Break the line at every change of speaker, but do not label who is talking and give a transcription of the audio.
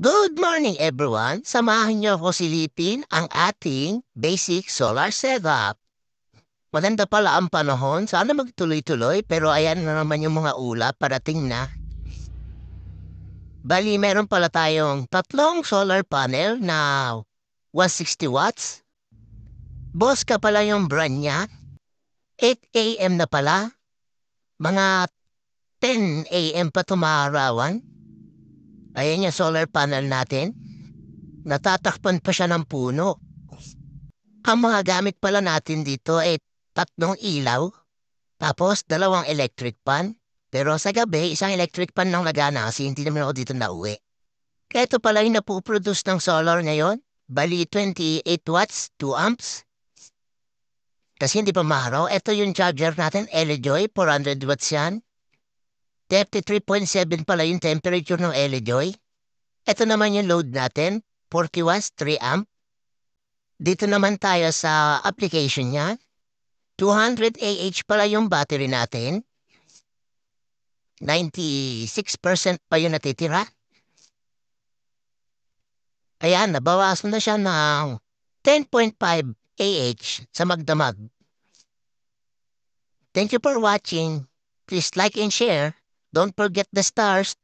Good morning everyone! Samahan niyo ako silipin ang ating basic solar setup. Maganda pala ang panahon, sana magtuloy-tuloy pero ayan na naman yung mga ulap parating na. Bali, meron pala tayong tatlong solar panel na 160 watts. Boss ka pala yung brand niya. 8 a.m. na pala. Mga 10 a.m. pa tumarawan. Ayan yung solar panel natin. Natatakpan pa siya ng puno. Ang mga gamit pala natin dito ay tatlong ilaw, tapos dalawang electric fan. Pero sa gabi, isang electric fan lang nagana kasi hindi naman ako dito nauwi. Kaya ito pala yung napuproduce ng solar ngayon. Bali 28 watts, 2 amps. Kasi hindi pa maharaw. Ito yung charger natin, LEJoy, 400 watts yan. 33.7 pala yung temperature ng LEJoy. Ito naman yung load natin, 40 watts, 3 amp. Dito naman tayo sa application niya. 200 AH pala yung battery natin. 96% pa yung natitira. Ayan, nabawasan na siya ng 10.5 AH sa magdamag. Thank you for watching. Please like and share. Don't forget the stars.